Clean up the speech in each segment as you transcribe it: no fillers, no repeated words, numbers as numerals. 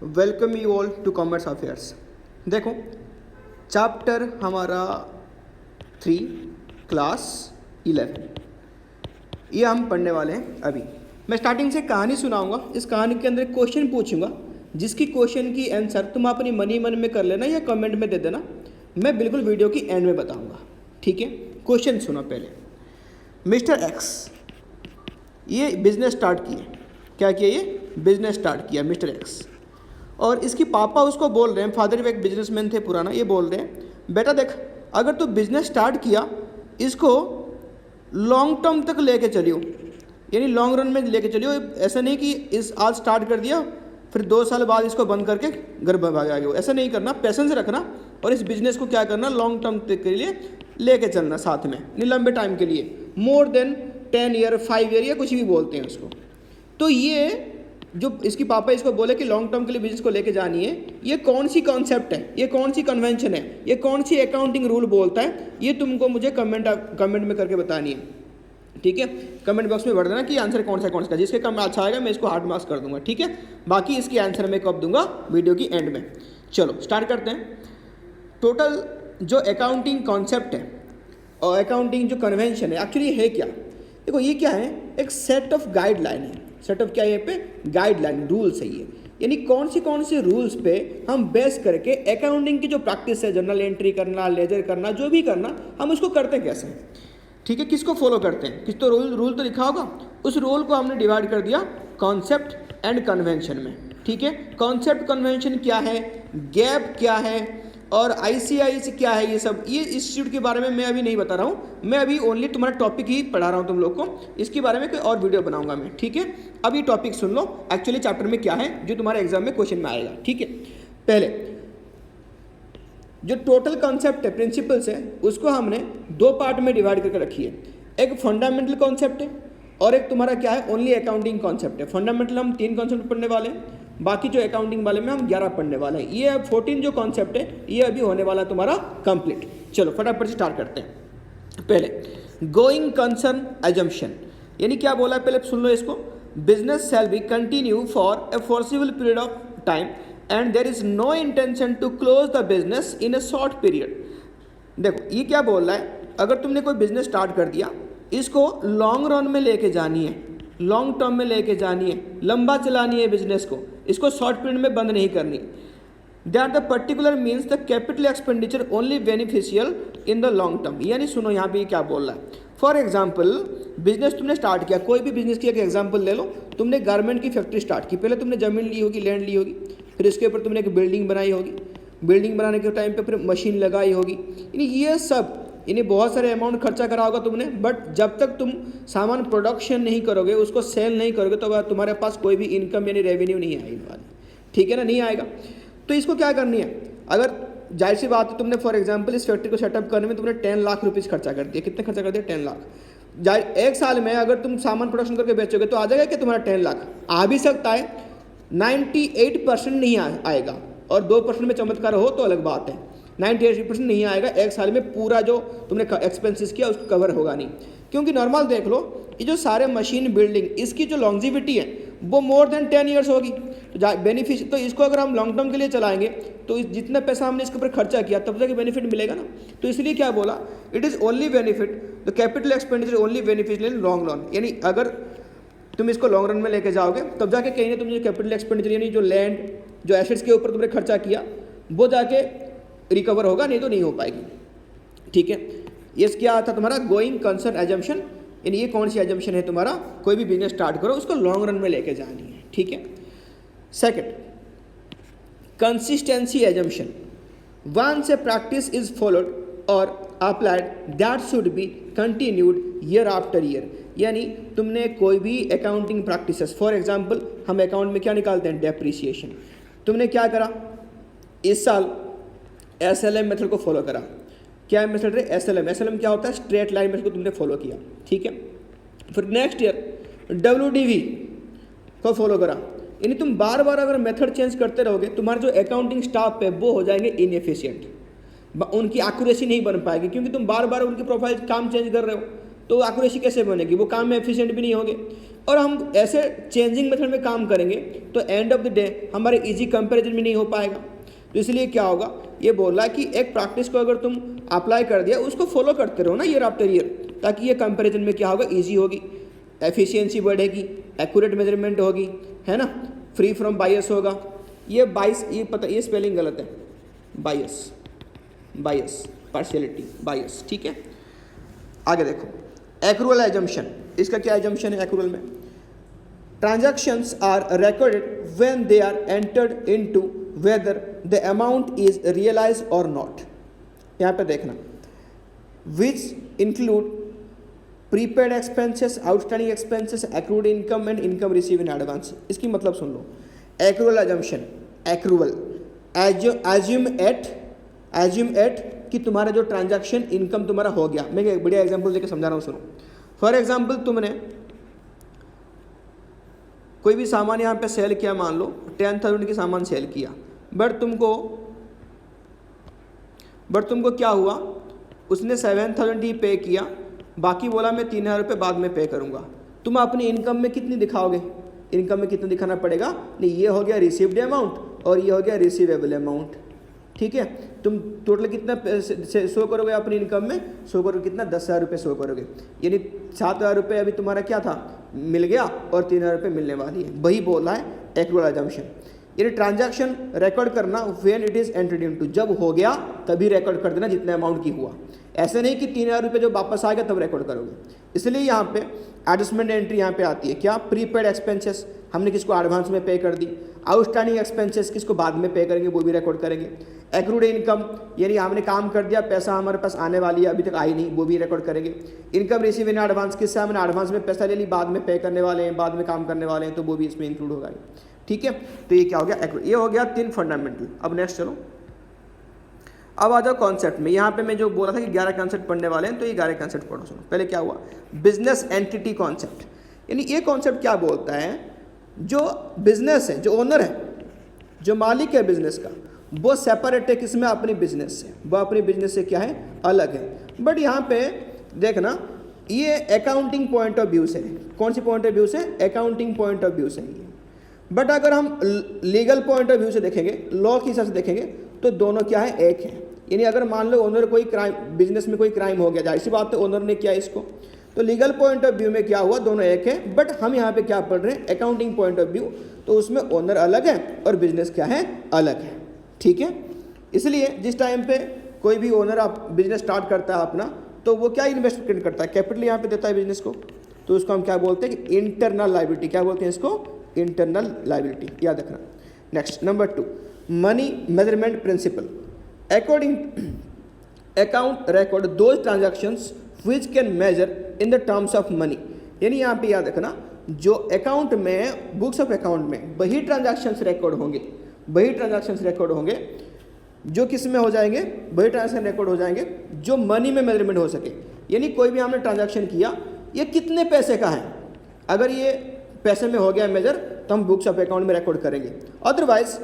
Welcome you all to commerce affairs. देखो chapter हमारा 3 class 11 ये हम पढ़ने वाले हैं। अभी मैं स्टार्टिंग से कहानी सुनाऊंगा, इस कहानी के अंदर क्वेश्चन पूछूंगा, जिसकी क्वेश्चन की आंसर तुम अपनी मन में कर लेना या कमेंट में दे देना। मैं बिल्कुल वीडियो की एंड में बताऊंगा, ठीक है। क्वेश्चन सुनो पहले। मिस्टर एक्स ये बिजनेस स्टार्ट किए, क्या किया, ये बिजनेस स्टार्ट किया मिस्टर एक्स। और इसकी पापा उसको बोल रहे हैं, फादर भी एक बिजनेसमैन थे पुराना, ये बोल रहे हैं बेटा देख, अगर तू बिजनेस स्टार्ट किया इसको लॉन्ग टर्म तक लेके चलियो, यानी लॉन्ग रन में लेके चलियो। ऐसा नहीं कि इस आज स्टार्ट कर दिया फिर 2 साल बाद इसको बंद करके घर भाग गए, ऐसा नहीं करना। पैसेंस रखना और इस बिजनेस को क्या करना, लॉन्ग टर्म तक के लिए लेके चलना साथ में, नहीं लंबे टाइम के लिए, मोर देन 10 ईयर 5 ईयर या कुछ भी बोलते हैं उसको। तो ये जो इसकी पापा इसको बोले कि लॉन्ग टर्म के लिए बिजनेस को लेके जानी है, ये कौन सी कॉन्सेप्ट है, ये कौन सी कन्वेंशन है, ये कौन सी अकाउंटिंग रूल बोलता है, ये तुमको मुझे कमेंट में करके बतानी है, ठीक है। कमेंट बॉक्स में भर देना कि आंसर कौन सा जिसके कम अच्छा आएगा मैं इसको हार्ड मार्क्स कर दूंगा, ठीक है। बाकी इसकी आंसर मैं कब दूंगा, वीडियो की एंड में। चलो स्टार्ट करते हैं। टोटल जो अकाउंटिंग कॉन्सेप्ट है और अकाउंटिंग जो कन्वेंशन है एक्चुअली है क्या, देखो ये क्या है, एक सेट ऑफ गाइडलाइन है। सेट ऑफ क्या है, यहाँ पे गाइडलाइन रूल्स है ये, यानी कौन सी रूल्स पे हम बेस करके अकाउंटिंग की जो प्रैक्टिस है, जर्नल एंट्री करना, लेजर करना, जो भी करना, हम उसको करते हैं कैसे, ठीक है, किसको फॉलो करते हैं, किस तो रूल तो लिखा होगा, उस रूल को हमने डिवाइड कर दिया कॉन्सेप्ट एंड कन्वेंशन में, ठीक है। कॉन्सेप्ट कन्वेंशन क्या है, गैप क्या है और ICI क्या है, ये सब ये इंस्टीट्यूट के बारे में मैं अभी नहीं बता रहा हूँ, मैं अभी ओनली तुम्हारा टॉपिक ही पढ़ा रहा हूँ तुम लोग को। इसके बारे में कोई और वीडियो बनाऊंगा मैं, ठीक है। अभी टॉपिक सुन लो एक्चुअली चैप्टर में क्या है, जो तुम्हारे एग्जाम में क्वेश्चन में आएगा, ठीक है। पहले जो टोटल कॉन्सेप्ट है, प्रिंसिपल्स है, उसको हमने 2 पार्ट में डिवाइड करके रखी है। एक फंडामेंटल कॉन्सेप्ट है और एक तुम्हारा क्या है, ओनली अकाउंटिंग कॉन्सेप्ट है। फंडामेंटल हम 3 कॉन्सेप्ट पढ़ने वाले हैं, बाकी जो अकाउंटिंग वाले में हम 11 पढ़ने वाले हैं। ये 14 जो कॉन्सेप्ट है ये अभी होने वाला तुम्हारा कंप्लीट। चलो फटाफट से स्टार्ट करते हैं। पहले गोइंग कंसर्न एजम्पशन, यानी क्या बोला है पहले सुन लो इसको। Business shall be continue for a forcible period of time and there is no intention to close the business in a short period. देखो ये क्या बोल रहा है, अगर तुमने कोई बिजनेस स्टार्ट कर दिया, इसको लॉन्ग रन में लेके जानी है, लॉन्ग टर्म में लेके जानी है, लंबा चलानी है बिजनेस को, इसको शॉर्ट पीरियड में बंद नहीं करनी। That the particular means the capital expenditure only beneficial in the long term. यानी सुनो यहाँ पे क्या बोल रहा है। फॉर एग्जाम्पल बिजनेस तुमने स्टार्ट किया, कोई भी बिजनेस की एक एग्जाम्पल ले लो, तुमने गारमेंट की फैक्ट्री स्टार्ट की, पहले तुमने जमीन ली होगी, लैंड ली होगी, फिर इसके ऊपर तुमने एक बिल्डिंग बनाई होगी, बिल्डिंग बनाने के टाइम पे फिर मशीन लगाई होगी, यानी ये सब, यानी बहुत सारे अमाउंट खर्चा करा होगा तुमने। बट जब तक तुम सामान प्रोडक्शन नहीं करोगे, उसको सेल नहीं करोगे, तो तुम्हारे पास कोई भी इनकम यानी रेवेन्यू नहीं आएगी वाली, ठीक है ना, नहीं आएगा। तो इसको क्या करनी है, अगर जाहिर सी बात है तुमने फॉर एग्जांपल इस फैक्ट्री को सेटअप करने में तुमने 10 लाख रुपीज़ खर्चा कर दिया। कितने खर्चा कर दिया, 10 लाख। एक साल में अगर तुम सामान प्रोडक्शन करके बेचोगे तो आ जाएगा कि तुम्हारा 10 लाख, आ भी सकता है, 98% नहीं आएगा, और 2% में चमत्कार हो तो अलग बात है। 98% नहीं आएगा एक साल में, पूरा जो तुमने एक्सपेंसेस किया उसको कवर होगा नहीं। क्योंकि नॉर्मल देख लो, ये जो सारे मशीन बिल्डिंग, इसकी जो लॉन्जिविटी है वो मोर देन 10 ईयर्स होगी। तो बेनिफिट, तो इसको अगर हम लॉन्ग टर्म के लिए चलाएंगे तो जितना पैसा हमने इसके ऊपर खर्चा किया तब जाके बेनिफिट मिलेगा ना। तो इसलिए क्या बोला, it is only benefit the capital expenditure only beneficial in long run, यानी अगर तुम इसको लॉन्ग रन में लेके जाओगे तब जाके कहीं ना तुम जो कैपिटल एक्सपेंडिचर यानी जो लैंड, जो एसेट्स के ऊपर तुमने खर्चा किया वो जाके रिकवर होगा, नहीं तो नहीं हो पाएगी, ठीक है। ये क्या था तुम्हारा गोइंग कंसर्न एजम्पशन, यानी ये कौन सी एजम्पशन है तुम्हारा, कोई भी बिजनेस स्टार्ट करो उसको लॉन्ग रन में लेके जानी है, ठीक है। Second consistency assumption, once a practice is followed और applied that should be continued year after year. यानी तुमने कोई भी अकाउंटिंग प्रैक्टिसेस, फॉर एग्जांपल हम अकाउंट में क्या निकालते हैं, डेप्रिसिएशन, तुमने क्या करा, इस साल SLM मेथड को फॉलो करा। क्या मेथड है, SLM क्या होता है, स्ट्रेट लाइन मेथड को तुमने फॉलो किया, ठीक है। फिर नेक्स्ट ईयर WDV को फॉलो करा, यानी तुम बार बार अगर मेथड चेंज करते रहोगे, तुम्हारे जो अकाउंटिंग स्टाफ है वो हो जाएंगे इनएफिशिएंट, उनकी एक्यूरेसी नहीं बन पाएगी, क्योंकि तुम बार बार उनकी प्रोफाइल काम चेंज कर रहे हो, तो एक्यूरेसी कैसे बनेगी, वो काम में एफिशिएंट भी नहीं होंगे। और हम ऐसे चेंजिंग मेथड में काम करेंगे तो एंड ऑफ द डे हमारे इजी कंपैरिजन भी नहीं हो पाएगा। तो इसलिए क्या होगा, ये बोल रहा है कि एक प्रैक्टिस को अगर तुम अप्लाई कर दिया उसको फॉलो करते रहो ना ईयर आफ्टर ईयर, ताकि ये कंपैरिजन में क्या होगा, ईजी होगी, एफिशिएंसी बढ़ेगी, एक्यूरेट मेजरमेंट होगी, है ना, फ्री फ्रॉम बायस होगा। ये बायस, ये पता, ये स्पेलिंग गलत है, बायस, बायस, पार्शियलिटी, बायस, ठीक है। आगे देखो, एक्रूअल एजम्पशन, इसका क्या एजम्पशन है एक्रूअल में, transactions are recorded when they are entered into whether the amount is realised और नॉट। यहाँ पे देखना, which include prepaid expenses, outstanding expenses, accrued income and income receive in advance. इसकी मतलब सुन लो, accrual assumption, accrual, assume at कि तुम्हारा जो ट्रांजैक्शन इनकम तुम्हारा हो गया। मैं एक बढ़िया एग्जांपल देकर समझा रहा हूँ, सुनो। फॉर एग्जांपल तुमने कोई भी सामान यहाँ पे सेल किया, मान लो 10,000 की सामान सेल किया, बट तुमको क्या हुआ, उसने 7,000 ही पे किया, बाकी बोला मैं 3,000 रुपये बाद में पे करूँगा। तुम अपनी इनकम में कितनी दिखाओगे, इनकम में कितना दिखाना पड़ेगा, नहीं ये हो गया रिसीव्ड अमाउंट और ये हो गया रिसीवेबल अमाउंट, ठीक है। तुम टोटल कितना शो करोगे अपनी इनकम में, शो करोगे कितना, 10,000 रुपये शो करोगे, यानी 7,000 रुपये अभी तुम्हारा क्या था, मिल गया, और 3,000 रुपये मिलने वाली है। वही बोल रहा है एक्रूअल एजम्पशन, यानी ट्रांजैक्शन रिकॉर्ड करना when it is entered into, जब हो गया तभी रिकॉर्ड कर देना जितने अमाउंट की हुआ, ऐसे नहीं कि 3,000 रुपये जब वापस आएगा तब रिकॉर्ड करोगे। इसलिए यहाँ पे एडजस्टमेंट एंट्री यहाँ पे आती है, क्या, प्रीपेड एक्सपेंसेस, हमने किसको एडवांस में पे कर दी, आउटस्टैंडिंग एक्सपेंसेस किसको बाद में पे करेंगे वो भी रिकॉर्ड करेंगे, एक्रूड इनकम यानी हमने काम कर दिया, पैसा हमारे पास आने वाली है, अभी तक आई नहीं, वो भी रिकॉर्ड करेंगे, इनकम रिसीव इन एडवांस, किससे हमने एडवांस में पैसा ले ली, बाद में पे करने वाले हैं, बाद में काम करने वाले हैं, तो वो भी इसमें इंक्लूड होगा, ठीक है। तो ये क्या हो गया, एक्रूड। ये हो गया 3 फंडामेंटल। अब नेक्स्ट चलो, अब आ जाओ कॉन्सेप्ट में। यहाँ पे मैं जो बोला था कि 11 कॉन्सेप्ट पढ़ने वाले हैं, तो ये 11 कॉन्सेप्ट पढ़ो। सुनो, पहले क्या हुआ, बिजनेस एंटिटी कॉन्सेप्ट, यानी ये कॉन्सेप्ट क्या बोलता है, जो बिजनेस है, जो ओनर है, जो मालिक है बिजनेस का, वो सेपरेट है किसमें, अपनी बिजनेस से, वो अपनी बिजनेस से क्या है, अलग है। बट यहाँ पे देखना, ये अकाउंटिंग पॉइंट ऑफ व्यू से है, कौन सी पॉइंट ऑफ व्यू से, अकाउंटिंग पॉइंट ऑफ व्यू से है। बट अगर हम लीगल पॉइंट ऑफ व्यू से देखेंगे, लॉ के हिसाब से देखेंगे, तो दोनों क्या है, एक है। यानी अगर मान लो ओनर कोई क्राइम, बिजनेस में कोई क्राइम हो गया, जाहिर सी बात है ओनर ने किया इसको, तो लीगल पॉइंट ऑफ व्यू में क्या हुआ, दोनों एक है। बट हम यहाँ पे क्या पढ़ रहे हैं, अकाउंटिंग पॉइंट ऑफ व्यू, तो उसमें ओनर अलग है और बिजनेस क्या है, अलग है, ठीक है। इसलिए जिस टाइम पे कोई भी ओनर आप बिजनेस स्टार्ट करता है अपना, तो वो क्या इन्वेस्टमेंट करता है, कैपिटल यहाँ पे देता है बिजनेस को, तो उसको हम क्या बोलते हैं कि इंटरनल लायबिलिटी, क्या बोलते हैं इसको, इंटरनल लायबिलिटी, याद रखना। Next, number 2, money measurement principle, according account record those transactions which can measure in the terms of money, यानी यहाँ पे याद रखना, जो अकाउंट में, बुक्स ऑफ अकाउंट में वही ट्रांजैक्शंस रिकॉर्ड होंगे, वही ट्रांजैक्शंस रिकॉर्ड होंगे जो किस में हो जाएंगे, वही ट्रांजैक्शन रिकॉर्ड हो जाएंगे जो मनी में मेजरमेंट हो सके। यानी कोई भी हमने ट्रांजैक्शन किया, ये कितने पैसे का है, अगर ये पैसे में हो गया मेजर, तो हम बुक्स ऑफ अकाउंट में रिकॉर्ड करेंगे। Otherwise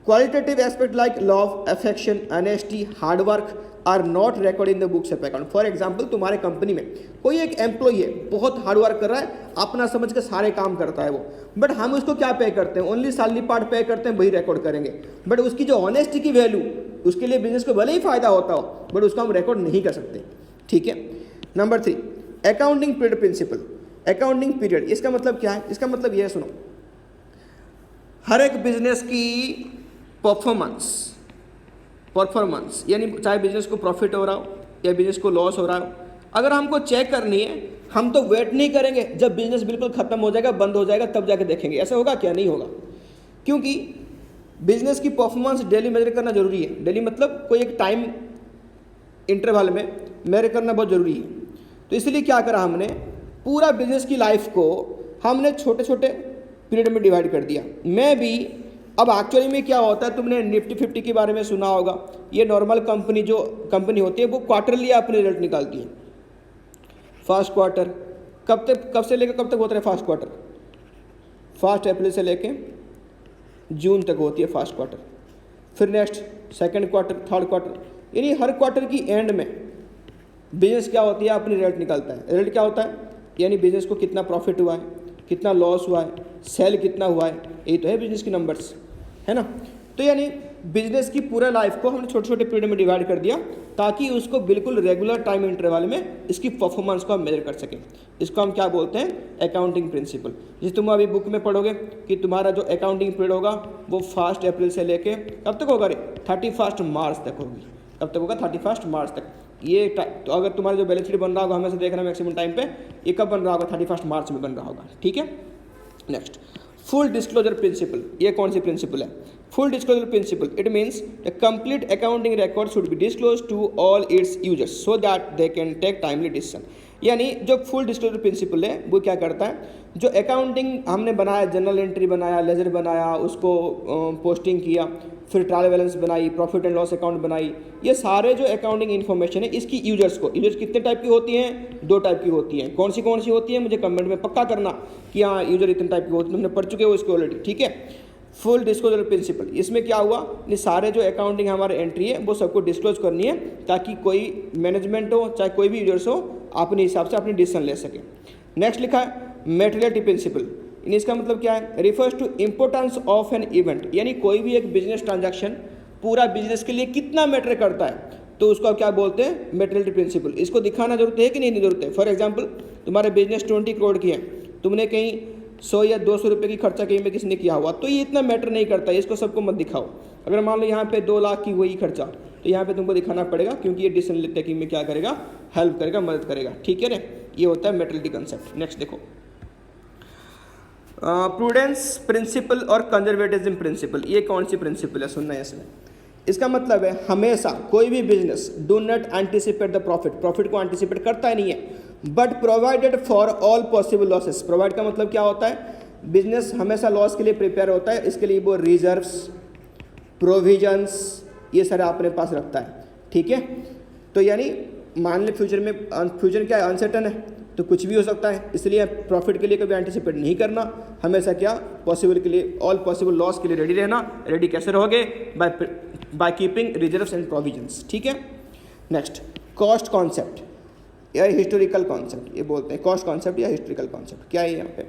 qualitative aspect like love, affection, honesty, hard work are not record in the books of account. For example, तुम्हारे कंपनी में कोई एक एम्प्लॉई है, बहुत हार्डवर्क कर रहा है, अपना समझ के सारे काम करता है वो, बट हम उसको क्या पे करते हैं, ओनली सैलरी पार्ट पे करते हैं, वही रिकॉर्ड करेंगे। बट उसकी जो ऑनेस्टी की वैल्यू, उसके लिए बिजनेस को भले ही फायदा होता हो, बट उसको हम रिकॉर्ड नहीं कर सकते, ठीक है। Number 3, accounting period principle, accounting period, इसका मतलब क्या है, इसका मतलब यह सुनो, हर एक बिजनेस की परफॉर्मेंस यानी चाहे बिजनेस को प्रॉफिट हो रहा हो या बिजनेस को लॉस हो रहा हो, अगर हमको चेक करनी है, हम तो वेट नहीं करेंगे जब बिजनेस बिल्कुल खत्म हो जाएगा, बंद हो जाएगा, तब जाके देखेंगे, ऐसा होगा क्या, नहीं होगा। क्योंकि बिजनेस की परफॉर्मेंस डेली मेजर करना जरूरी है। डेली मतलब कोई एक टाइम इंटरवल में मेजर करना बहुत जरूरी है। तो इसलिए क्या करा हमने, पूरा बिजनेस की लाइफ को हमने छोटे छोटे पीरियड में डिवाइड कर दिया। मैं भी, अब एक्चुअली में क्या होता है, तुमने निफ्टी 50 के बारे में सुना होगा, ये नॉर्मल कंपनी जो कंपनी होती है वो क्वार्टरली अपने रिजल्ट निकालती है। फर्स्ट क्वार्टर कब से लेकर कब तक होता है, फर्स्ट क्वार्टर 1 अप्रैल से लेकर जून तक होती है फर्स्ट क्वार्टर। फिर next second quarter, third quarter, यानी हर क्वार्टर की एंड में बिजनेस क्या होती है, अपनी रिजल्ट निकालता है। रिजल्ट क्या होता है, यानी बिजनेस को कितना प्रॉफिट हुआ है, कितना लॉस हुआ है, सेल कितना हुआ है, यही तो है बिजनेस की नंबर्स, है ना। तो यानी बिजनेस की पूरा लाइफ को हमने छोटे छोटे पीरियड में डिवाइड कर दिया ताकि उसको बिल्कुल रेगुलर टाइम इंटरवल में इसकी परफॉर्मेंस को हम मेजर कर सकें। इसको हम क्या बोलते हैं, अकाउंटिंग प्रिंसिपल। जैसे तुम अभी बुक में पढ़ोगे कि तुम्हारा जो अकाउंटिंग पीरियड होगा वो 1 अप्रैल से लेके कब तक होगा रे, 31 मार्च तक होगी। कब तक होगा, 31 मार्च तक। ये तो अगर तुम्हारा जो बैलेंस शीट बन रहा होगा हमें से देखना मैक्सिमम टाइम पे, ये कब बन रहा होगा, 31 मार्च में बन रहा होगा, ठीक है। Next, full disclosure principle. ये कौन सी प्रिंसिपल है, full disclosure principle. It means the complete accounting record should be disclose to all its users so that they can take timely decision. यानी जो फुल डिस्क्लोजर प्रिंसिपल है वो क्या करता है, जो अकाउंटिंग हमने बनाया, जनरल एंट्री बनाया, लेजर बनाया, उसको पोस्टिंग किया, फिर ट्रायल बैलेंस बनाई, प्रॉफिट एंड लॉस अकाउंट बनाई, ये सारे जो अकाउंटिंग इन्फॉर्मेशन है इसकी यूजर्स को, यूजर्स कितने टाइप की होती हैं, 2 टाइप की होती हैं। कौन सी होती है, मुझे कमेंट में पक्का करना कि हाँ यूजर इतने टाइप की होती है, तुमने पढ़ चुके हो इसको ऑलरेडी, ठीक है। फुल डिस्क्लोजर प्रिंसिपल, इसमें क्या हुआ, ये सारे जो अकाउंटिंग हमारे एंट्री है वो सबको डिस्क्लोज करनी है ताकि कोई मैनेजमेंट हो चाहे कोई भी यूजर्स हो अपने हिसाब से अपनी डिसीजन ले सके। नेक्स्ट लिखा है मेटेरियलिटी प्रिंसिपल। इसका मतलब क्या है, refers to importance of an event, यानी कोई भी एक बिजनेस ट्रांजैक्शन पूरा बिजनेस के लिए कितना मैटर करता है तो उसको क्या बोलते हैं, मेटेरियलिटी प्रिंसिपल। इसको दिखाना जरूरत है कि नहीं जरूरत है। फॉर एग्जाम्पल तुम्हारे बिजनेस 20 करोड़ की है, तुमने कहीं 100 या 200 रुपये की खर्चा कहीं में किसी ने किया हुआ तो ये इतना मैटर नहीं करता है, इसको सबको मत दिखाओ। अगर मान लो यहाँ पे 2 लाख की वही खर्चा तो यहाँ पे तुमको दिखाना पड़ेगा क्योंकि ये डिसीजन टेकिंग में क्या करेगा, हेल्प करेगा, मदद करेगा, ठीक है ना। ये होता है मेटेरियलिटी कंसेप्ट। नेक्स्ट देखो, प्रूडेंस प्रिंसिपल और कंजर्वेटिज्म प्रिंसिपल। ये कौन सी प्रिंसिपल है, सुनना है इसमें। इसका मतलब है हमेशा कोई भी business do not anticipate the profit, profit को एंटिसिपेट करता ही नहीं है, but provided for all possible losses. Provide का मतलब क्या होता है, बिजनेस हमेशा लॉस के लिए प्रिपेयर होता है, इसके लिए वो रिजर्व्स, प्रोविजंस, ये सारे अपने पास रखता है, ठीक है। तो यानी मान ले फ्यूचर में, फ्यूचर क्या है, अनसर्टन है तो कुछ भी हो सकता है, इसलिए प्रॉफिट के लिए कभी एंटिसिपेट नहीं करना, हमेशा क्या पॉसिबल के लिए, ऑल पॉसिबल लॉस के लिए रेडी रहना। रेडी कैसे रहोगे, by keeping reserves and provisions, ठीक है। नेक्स्ट, कॉस्ट कॉन्सेप्ट या हिस्टोरिकल कॉन्सेप्ट, ये बोलते हैं कॉस्ट कॉन्सेप्ट या हिस्टोरिकल कॉन्सेप्ट। क्या है यहाँ पे,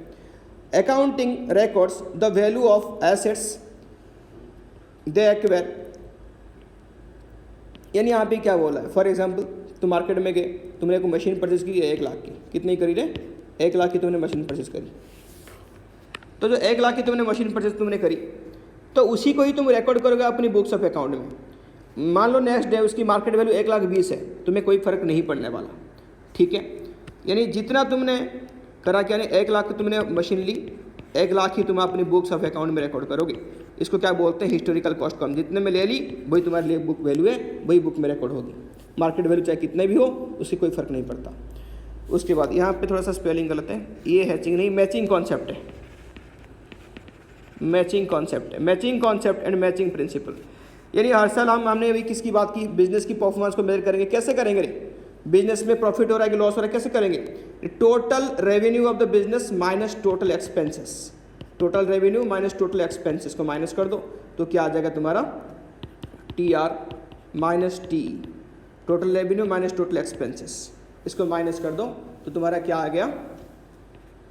accounting records the value of assets they acquire. यानी यहाँ पे क्या बोला है, फॉर एग्जाम्पल तुम मार्केट में गए, तुमने कोई मशीन परचेज की है 1 लाख की, कितनी करी रे, 1 लाख की तुमने मशीन परचेज करी। तो जो 1 लाख की तुमने मशीन परचेज तुमने करी तो उसी को ही तुम रिकॉर्ड करोगे अपनी बुक्स ऑफ अकाउंट में। मान लो नेक्स्ट डे उसकी मार्केट वैल्यू 1,20,000 है, तुम्हें कोई फ़र्क नहीं पड़ने वाला, ठीक है। यानी जितना तुमने करा, क्या नहीं 1 लाख की तुमने मशीन ली, 1 लाख ही तुम अपनी बुक्स ऑफ अकाउंट में रिकॉर्ड करोगे। इसको क्या बोलते हैं, हिस्टोरिकल कॉस्ट। कम जितने में ले ली वही तुम्हारे लिए बुक वैल्यू है, वही बुक में रिकॉर्ड होगी। मार्केट वैल्यू चाहे कितने भी हो उससे कोई फ़र्क नहीं पड़ता। उसके बाद यहाँ पे थोड़ा सा स्पेलिंग गलत है, ये हैचिंग नहीं, मैचिंग कॉन्सेप्ट है, मैचिंग कॉन्सेप्ट है, matching concept and matching principal. यानी हर साल हमने अभी किसकी बात की, बिजनेस की परफॉर्मेंस को मेजर करेंगे। कैसे करेंगे रे, बिजनेस में प्रॉफिट हो रहा है कि लॉस हो रहा है, कैसे करेंगे, total revenue of the business minus total expenses. Total revenue minus total expenses को माइनस कर दो तो क्या आ जाएगा तुम्हारा, TR minus TE, total revenue minus total expenses. इसको माइनस कर दो तो तुम्हारा क्या आ गया,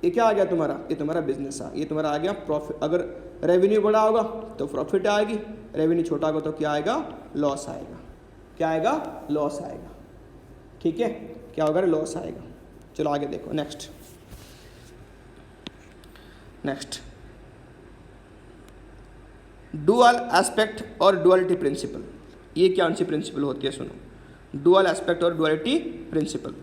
ये क्या आ गया तुम्हारा, ये तुम्हारा बिजनेस आ, ये तुम्हारा आ गया प्रॉफिट। अगर रेवेन्यू बड़ा होगा तो प्रॉफिट आएगी, रेवेन्यू छोटा होगा तो क्या आएगा, लॉस आएगा। क्या आएगा, लॉस आएगा, ठीक है। क्या होगा, लॉस आएगा। चलो आगे देखो, नेक्स्ट डुअल एस्पेक्ट और डुअलिटी प्रिंसिपल। ये कौन सी प्रिंसिपल होती है, सुनो, डुअल एस्पेक्ट और duality principle.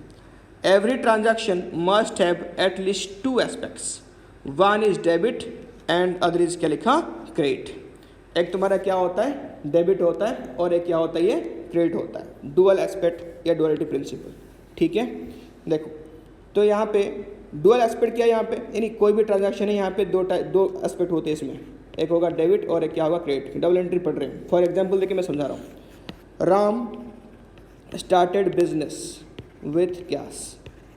Every transaction must have at least 2 aspects, one is debit and other is क्या लिखा, क्रेडिट। एक तुम्हारा क्या होता है, डेबिट होता है और एक क्या होता है, ये क्रेडिट होता है। डुअल एस्पेक्ट या डुअलिटी प्रिंसिपल, ठीक है। देखो तो यहाँ पे डुअल एस्पेक्ट क्या है, यहाँ पे यानी कोई भी ट्रांजैक्शन है यहाँ पे दो एस्पेक्ट होते हैं इसमें, एक होगा डेबिट और एक क्या होगा, क्रेडिट। डबल एंट्री पढ़ रहे हैं। फॉर एग्जांपल देखिए मैं समझा रहा हूँ, Ram started business with cash.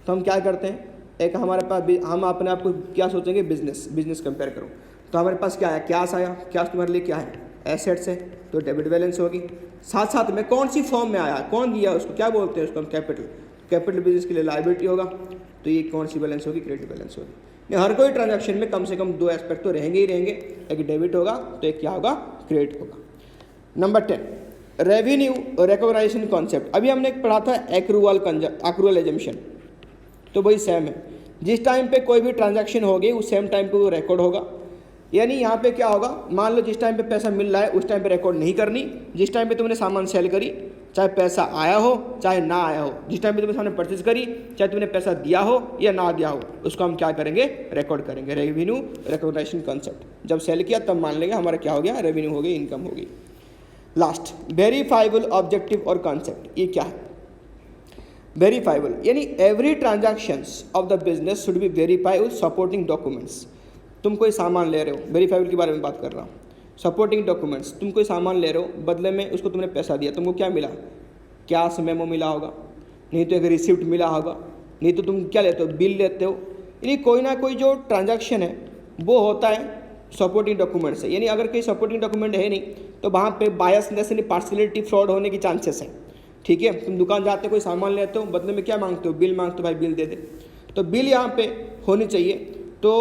तो हम क्या करते हैं, एक हमारे पास हम अपने आप को क्या सोचेंगे, बिजनेस कंपेयर करो तो हमारे पास क्या है, कैश आया। कैश तुम्हारे लिए क्या है, एसेट्स है, तो डेबिट बैलेंस होगी। साथ साथ में कौन सी फॉर्म में आया, कौन दिया, उसको क्या बोलते हैं, उसको हम कैपिटल। कैपिटल बिजनेस के लिए लायबिलिटी होगा तो ये कौन सी बैलेंस होगी, क्रेडिट बैलेंस होगी। हर कोई ट्रांजैक्शन में कम से कम दो एस्पेक्ट तो रहेंगे ही रहेंगे, एक डेबिट होगा तो एक क्या होगा, क्रेडिट होगा। Number 10, revenue recognition concept. अभी हमने पढ़ा था एक्रूअल एजम्पशन, तो वही सेम है। जिस टाइम पे कोई भी ट्रांजैक्शन होगी उस सेम टाइम पे वो रिकॉर्ड होगा। यानी यहाँ पे क्या होगा, मान लो जिस टाइम पे पैसा मिल रहा है उस टाइम पे रिकॉर्ड नहीं करनी, जिस टाइम पे तुमने सामान सेल करी, चाहे पैसा आया हो चाहे ना आया हो, जिस टाइम पे तुमने सामान परचेज करी, चाहे तुमने पैसा दिया हो या ना दिया हो, उसको हम क्या करेंगे, रिकॉर्ड करेंगे। Revenue recognition concept. जब सेल किया तब मान लेंगे हमारा क्या हो गया, रेवेन्यू हो गई, इनकम होगी। लास्ट, वेरीफाइबल ऑब्जेक्टिव और कॉन्सेप्ट। ये क्या है वेरीफाइबल? यानी every transactions of the business should be verify with supporting documents. तुम कोई सामान ले रहे हो, वेरीफाइबल के बारे में बात कर रहा हूँ। सपोर्टिंग डॉक्यूमेंट्स, तुम कोई सामान ले रहे हो, बदले में उसको तुमने पैसा दिया, तुमको क्या मिला, कैश मेमो मिला होगा, नहीं तो एक रिसिप्ट मिला होगा, नहीं तो तुम क्या लेते हो, बिल लेते हो। यानी कोई ना कोई जो ट्रांजैक्शन है वो होता है सपोर्टिंग डॉक्यूमेंट से। यानी अगर कोई सपोर्टिंग डॉक्यूमेंट है नहीं तो वहाँ पे बायसनेस यानी पार्शियलिटी फ्रॉड होने की चांसेस हैं। ठीक है, तुम दुकान जाते हो, कोई सामान लेते हो, बदले में क्या मांगते हो, बिल मांगते हो, भाई बिल दे दे, तो बिल यहाँ पे होनी चाहिए। तो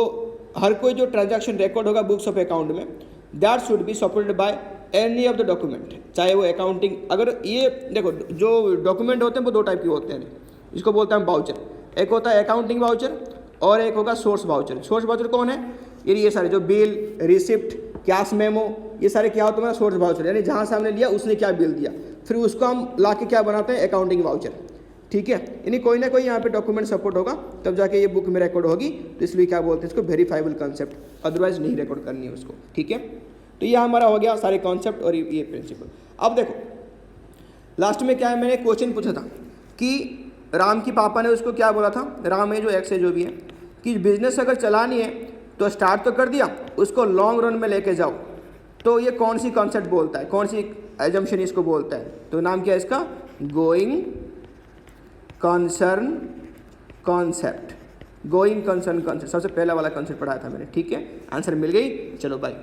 हर कोई जो ट्रांजैक्शन रिकॉर्ड होगा बुक्स ऑफ अकाउंट में, that should be supported by any of the document, चाहे वो अकाउंटिंग। अगर ये देखो जो डॉक्यूमेंट होते हैं वो दो टाइप के होते हैं, इसको बोलते हैं वाउचर। एक होता है अकाउंटिंग वाउचर और एक होगा सोर्स वाउचर। सोर्स वाउचर कौन है, ये सारे जो बिल, रिसिप्ट, कैश मेमो, ये सारे क्या होते हैं सोर्स वाउचर। यानी जहाँ से हमने लिया उसने क्या बिल दिया, फिर उसको हम ला के क्या बनाते हैं, अकाउंटिंग वाउचर। ठीक है, यानी कोई ना कोई यहाँ पे डॉक्यूमेंट सपोर्ट होगा तब जाके ये बुक में रिकॉर्ड होगी, तो इसलिए क्या बोलते हैं इसको, वेरीफाइबल कॉन्सेप्ट, अदरवाइज नहीं रिकॉर्ड करनी है उसको। ठीक है, तो ये हमारा हो गया सारे कॉन्सेप्ट और ये प्रिंसिपल। अब देखो लास्ट में क्या है, मैंने क्वेश्चन पूछा था कि राम की पापा ने उसको क्या बोला था, राम है जो एक्स है जो भी है, कि बिजनेस अगर चलानी है तो स्टार्ट तो कर दिया, उसको लॉन्ग रन में लेके जाओ। तो ये कौन सी कॉन्सेप्ट बोलता है, कौन सी एजम्पशन इसको बोलता है, तो नाम क्या है इसका, going concern concept. Going concern concept सबसे पहला वाला कॉन्सेप्ट पढ़ाया था मैंने। ठीक है, आंसर मिल गई, चलो बाय।